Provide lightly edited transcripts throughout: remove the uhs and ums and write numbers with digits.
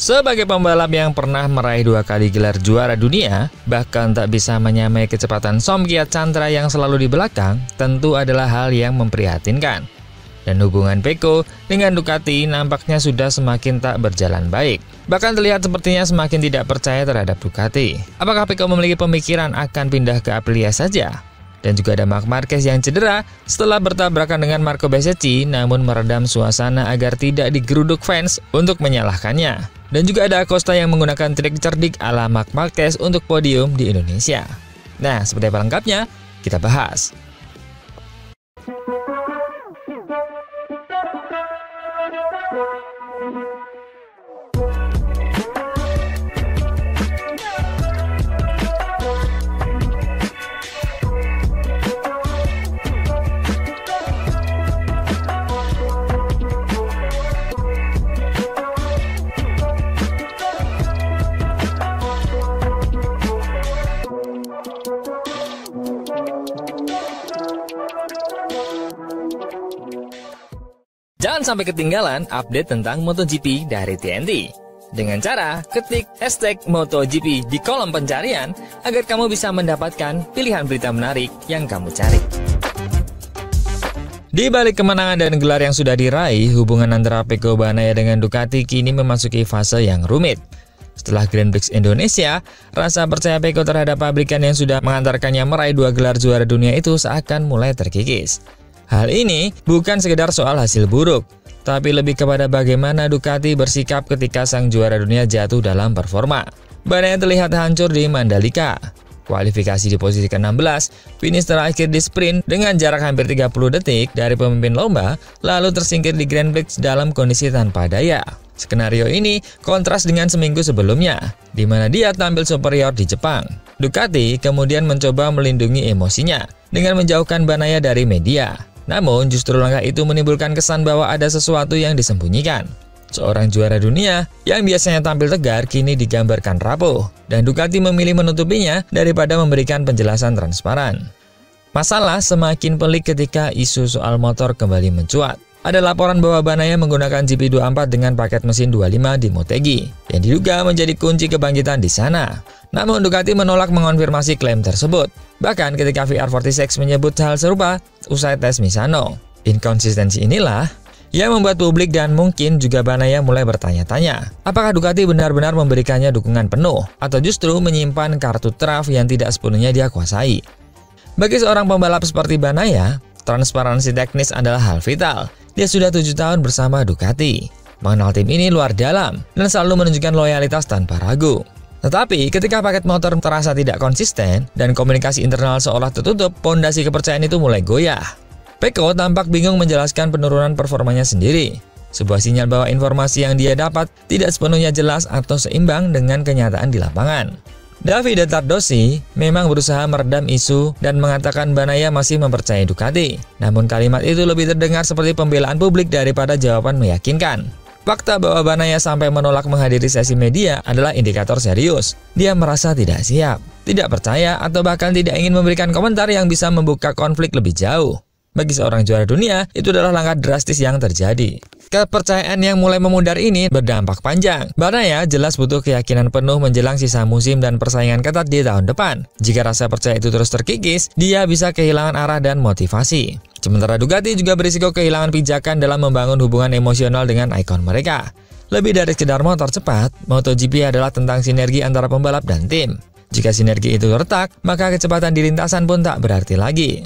Sebagai pembalap yang pernah meraih 2 kali gelar juara dunia, bahkan tak bisa menyamai kecepatan Somkya Chandra yang selalu di belakang, tentu adalah hal yang memprihatinkan. Dan hubungan Pecco dengan Ducati nampaknya sudah semakin tak berjalan baik. Bahkan terlihat sepertinya semakin tidak percaya terhadap Ducati. Apakah Pecco memiliki pemikiran akan pindah ke Aprilia saja? Dan juga ada Marc Marquez yang cedera setelah bertabrakan dengan Marco Bezzecchi, namun meredam suasana agar tidak digeruduk fans untuk menyalahkannya. Dan juga ada Acosta yang menggunakan trik cerdik ala Marc Marquez untuk podium di Indonesia. Nah, seperti apa lengkapnya? Kita bahas. Jangan sampai ketinggalan update tentang MotoGP dari TNT. Dengan cara ketik hashtag MotoGP di kolom pencarian agar kamu bisa mendapatkan pilihan berita menarik yang kamu cari. Di balik kemenangan dan gelar yang sudah diraih, hubungan antara Pecco Bagnaia dengan Ducati kini memasuki fase yang rumit. Setelah Grand Prix Indonesia, rasa percaya Pecco terhadap pabrikan yang sudah mengantarkannya meraih 2 gelar juara dunia itu seakan mulai terkikis. Hal ini bukan sekedar soal hasil buruk, tapi lebih kepada bagaimana Ducati bersikap ketika sang juara dunia jatuh dalam performa. Bagnaia terlihat hancur di Mandalika. Kualifikasi di posisi ke-16, finish terakhir di sprint dengan jarak hampir 30 detik dari pemimpin lomba, lalu tersingkir di Grand Prix dalam kondisi tanpa daya. Skenario ini kontras dengan seminggu sebelumnya, di mana dia tampil superior di Jepang. Ducati kemudian mencoba melindungi emosinya dengan menjauhkan Bagnaia dari media. Namun justru langkah itu menimbulkan kesan bahwa ada sesuatu yang disembunyikan. Seorang juara dunia yang biasanya tampil tegar kini digambarkan rapuh, dan Ducati memilih menutupinya daripada memberikan penjelasan transparan. Masalah semakin pelik ketika isu soal motor kembali mencuat. Ada laporan bahwa Bagnaia menggunakan GP24 dengan paket mesin 25 di Motegi, yang diduga menjadi kunci kebangkitan di sana. Namun Ducati menolak mengonfirmasi klaim tersebut. Bahkan ketika VR46 menyebut hal serupa usai tes Misano. Inkonsistensi inilah yang membuat publik dan mungkin juga Bagnaia mulai bertanya-tanya, apakah Ducati benar-benar memberikannya dukungan penuh atau justru menyimpan kartu truf yang tidak sepenuhnya dia kuasai. Bagi seorang pembalap seperti Bagnaia, transparansi teknis adalah hal vital. Dia sudah 7 tahun bersama Ducati, mengenal tim ini luar dalam, dan selalu menunjukkan loyalitas tanpa ragu. Tetapi ketika paket motor terasa tidak konsisten dan komunikasi internal seolah tertutup, pondasi kepercayaan itu mulai goyah. Pecco tampak bingung menjelaskan penurunan performanya sendiri. Sebuah sinyal bahwa informasi yang dia dapat tidak sepenuhnya jelas atau seimbang dengan kenyataan di lapangan. Davide Tardossi memang berusaha meredam isu dan mengatakan Bagnaia masih mempercayai Ducati. Namun kalimat itu lebih terdengar seperti pembelaan publik daripada jawaban meyakinkan. Fakta bahwa Bagnaia sampai menolak menghadiri sesi media adalah indikator serius. Dia merasa tidak siap, tidak percaya, atau bahkan tidak ingin memberikan komentar yang bisa membuka konflik lebih jauh. Bagi seorang juara dunia, itu adalah langkah drastis yang terjadi. Kepercayaan yang mulai memudar ini berdampak panjang. Bagnaia jelas butuh keyakinan penuh menjelang sisa musim dan persaingan ketat di tahun depan. Jika rasa percaya itu terus terkikis, dia bisa kehilangan arah dan motivasi. Sementara Ducati juga berisiko kehilangan pijakan dalam membangun hubungan emosional dengan ikon mereka. Lebih dari sekedar motor cepat, MotoGP adalah tentang sinergi antara pembalap dan tim. Jika sinergi itu retak, maka kecepatan di lintasan pun tak berarti lagi.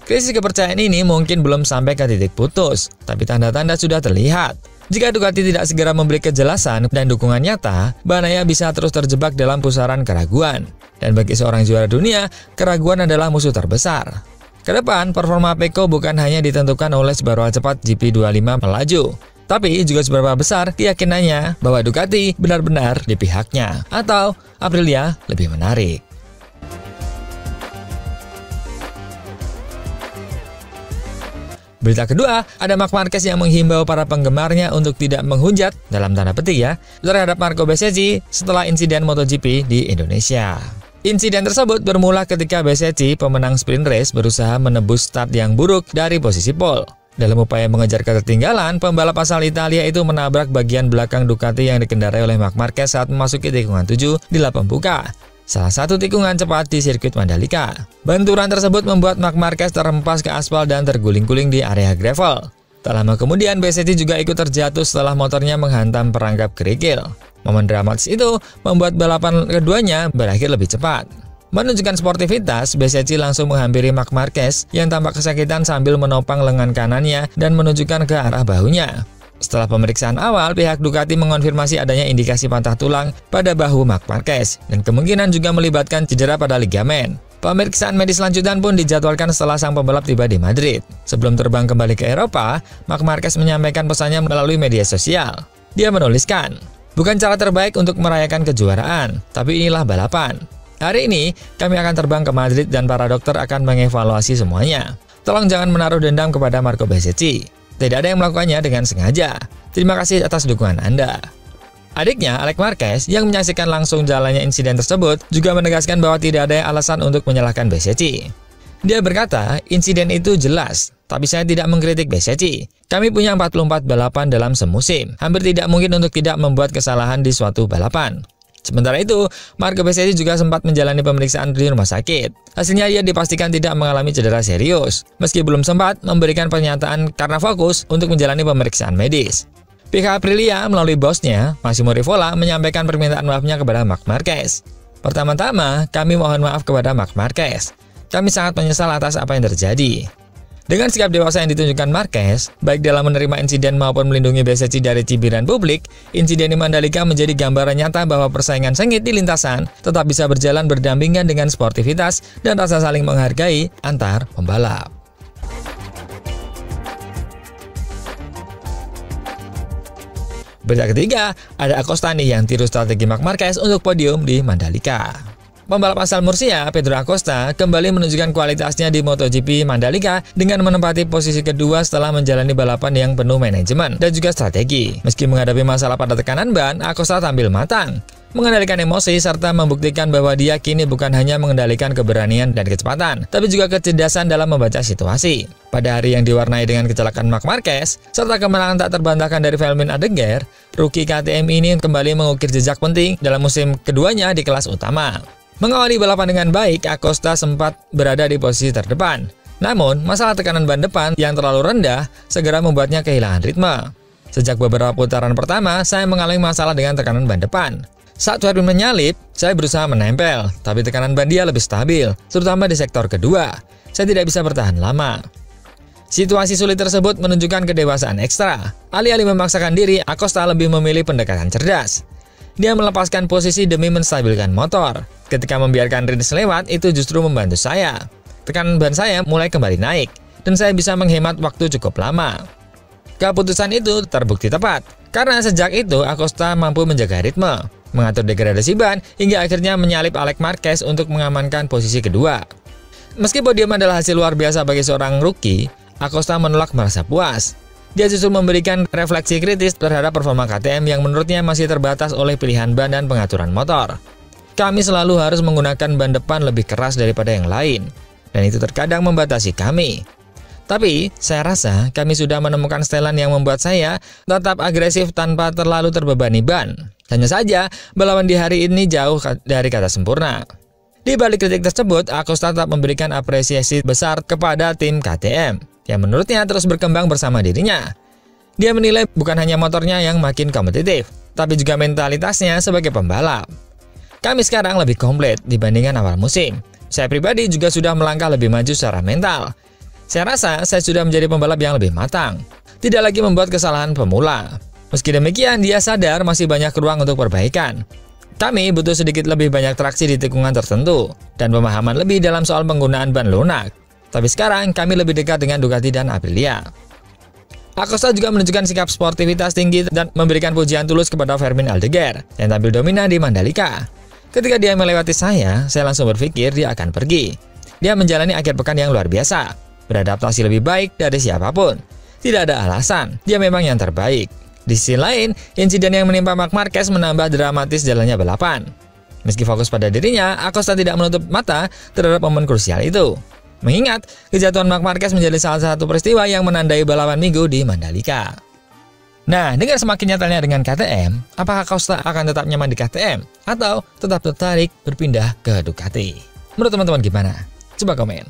Krisis kepercayaan ini mungkin belum sampai ke titik putus, tapi tanda-tanda sudah terlihat. Jika Ducati tidak segera memberi kejelasan dan dukungan nyata, Bagnaia bisa terus terjebak dalam pusaran keraguan. Dan bagi seorang juara dunia, keraguan adalah musuh terbesar. Kedepan, performa Pecco bukan hanya ditentukan oleh seberapa cepat GP25 melaju, tapi juga seberapa besar keyakinannya bahwa Ducati benar-benar di pihaknya, atau Aprilia lebih menarik. Berita kedua, ada Marc Marquez yang menghimbau para penggemarnya untuk tidak menghujat, dalam tanda petik ya, terhadap Marco Bezzecchi setelah insiden MotoGP di Indonesia. Insiden tersebut bermula ketika Bezzecchi, pemenang sprint race, berusaha menebus start yang buruk dari posisi pole. Dalam upaya mengejar ketertinggalan, pembalap asal Italia itu menabrak bagian belakang Ducati yang dikendarai oleh Marc Marquez saat memasuki tikungan 7 di lap pembuka. Salah satu tikungan cepat di sirkuit Mandalika. Benturan tersebut membuat Marc Marquez terhempas ke aspal dan terguling-guling di area gravel. Tak lama kemudian, Besetti juga ikut terjatuh setelah motornya menghantam perangkap kerikil. Momen dramatis itu membuat balapan keduanya berakhir lebih cepat. Menunjukkan sportivitas, Besetti langsung menghampiri Marc Marquez yang tampak kesakitan sambil menopang lengan kanannya dan menunjukkan ke arah bahunya. Setelah pemeriksaan awal, pihak Ducati mengonfirmasi adanya indikasi patah tulang pada bahu Marc Marquez dan kemungkinan juga melibatkan cedera pada ligamen. Pemeriksaan medis lanjutan pun dijadwalkan setelah sang pembalap tiba di Madrid. Sebelum terbang kembali ke Eropa, Marc Marquez menyampaikan pesannya melalui media sosial. Dia menuliskan, "Bukan cara terbaik untuk merayakan kejuaraan, tapi inilah balapan. Hari ini, kami akan terbang ke Madrid dan para dokter akan mengevaluasi semuanya. Tolong jangan menaruh dendam kepada Marco Besetti. Tidak ada yang melakukannya dengan sengaja. Terima kasih atas dukungan Anda." Adiknya, Alex Marquez, yang menyaksikan langsung jalannya insiden tersebut, juga menegaskan bahwa tidak ada alasan untuk menyalahkan Besetti. Dia berkata, "Insiden itu jelas, tapi saya tidak mengkritik Besetti. Kami punya 44 balapan dalam semusim. Hampir tidak mungkin untuk tidak membuat kesalahan di suatu balapan." Sementara itu, Marco Besetti juga sempat menjalani pemeriksaan di rumah sakit. Hasilnya ia dipastikan tidak mengalami cedera serius, meski belum sempat memberikan pernyataan karena fokus untuk menjalani pemeriksaan medis. Pihak Aprilia melalui bosnya, Massimo Rivola, menyampaikan permintaan maafnya kepada Marc Marquez. "Pertama-tama, kami mohon maaf kepada Marc Marquez. Kami sangat menyesal atas apa yang terjadi." Dengan sikap dewasa yang ditunjukkan Marquez, baik dalam menerima insiden maupun melindungi Besetti dari cibiran publik, insiden di Mandalika menjadi gambaran nyata bahwa persaingan sengit di lintasan tetap bisa berjalan berdampingan dengan sportivitas dan rasa saling menghargai antar pembalap. Berita ketiga, ada Acosta nih yang tiru strategi Marc Marquez untuk podium di Mandalika. Pembalap asal Murcia, Pedro Acosta, kembali menunjukkan kualitasnya di MotoGP Mandalika dengan menempati posisi kedua setelah menjalani balapan yang penuh manajemen dan juga strategi. Meski menghadapi masalah pada tekanan ban, Acosta tampil matang, mengendalikan emosi, serta membuktikan bahwa dia kini bukan hanya mengendalikan keberanian dan kecepatan, tapi juga kecerdasan dalam membaca situasi. Pada hari yang diwarnai dengan kecelakaan Marc Marquez, serta kemenangan tak terbantahkan dari Velmin Aldeguer, rookie KTM ini kembali mengukir jejak penting dalam musim keduanya di kelas utama. Mengawali balapan dengan baik, Acosta sempat berada di posisi terdepan. Namun, masalah tekanan ban depan yang terlalu rendah segera membuatnya kehilangan ritme. Sejak beberapa putaran pertama, saya mengalami masalah dengan tekanan ban depan. Saat Velmin menyalip, saya berusaha menempel, tapi tekanan ban dia lebih stabil, terutama di sektor kedua. Saya tidak bisa bertahan lama. Situasi sulit tersebut menunjukkan kedewasaan ekstra. Alih-alih memaksakan diri, Acosta lebih memilih pendekatan cerdas. Dia melepaskan posisi demi menstabilkan motor. Ketika membiarkan Rins lewat, itu justru membantu saya. Tekanan ban saya mulai kembali naik, dan saya bisa menghemat waktu cukup lama. Keputusan itu terbukti tepat, karena sejak itu Acosta mampu menjaga ritme, mengatur degradasi ban, hingga akhirnya menyalip Alex Marquez untuk mengamankan posisi kedua. Meski podium adalah hasil luar biasa bagi seorang rookie, Acosta menolak merasa puas. Dia justru memberikan refleksi kritis terhadap performa KTM yang menurutnya masih terbatas oleh pilihan ban dan pengaturan motor. "Kami selalu harus menggunakan ban depan lebih keras daripada yang lain, dan itu terkadang membatasi kami. Tapi, saya rasa kami sudah menemukan setelan yang membuat saya tetap agresif tanpa terlalu terbebani ban. Hanya saja, balapan di hari ini jauh dari kata sempurna." Di balik kritik tersebut, Acosta tetap memberikan apresiasi besar kepada tim KTM, yang menurutnya terus berkembang bersama dirinya. Dia menilai bukan hanya motornya yang makin kompetitif, tapi juga mentalitasnya sebagai pembalap. "Kami sekarang lebih komplit dibandingkan awal musim. Saya pribadi juga sudah melangkah lebih maju secara mental. Saya rasa saya sudah menjadi pembalap yang lebih matang, tidak lagi membuat kesalahan pemula. Meski demikian, dia sadar masih banyak ruang untuk perbaikan. Kami butuh sedikit lebih banyak traksi di tikungan tertentu, dan pemahaman lebih dalam soal penggunaan ban lunak. Tapi sekarang kami lebih dekat dengan Ducati dan Aprilia." Acosta juga menunjukkan sikap sportivitas tinggi dan memberikan pujian tulus kepada Fermin Aldeguer yang tampil dominan di Mandalika. "Ketika dia melewati saya langsung berpikir dia akan pergi. Dia menjalani akhir pekan yang luar biasa, beradaptasi lebih baik dari siapapun. Tidak ada alasan, dia memang yang terbaik." Di sisi lain, insiden yang menimpa Marc Marquez menambah dramatis jalannya balapan. Meski fokus pada dirinya, Acosta tidak menutup mata terhadap momen krusial itu. Mengingat kejatuhan Marc Marquez menjadi salah satu peristiwa yang menandai balapan minggu di Mandalika. Nah, dengan semakin nyatanya dengan KTM, apakah Costa akan tetap nyaman di KTM atau tetap tertarik berpindah ke Ducati? Menurut teman-teman gimana? Coba komen.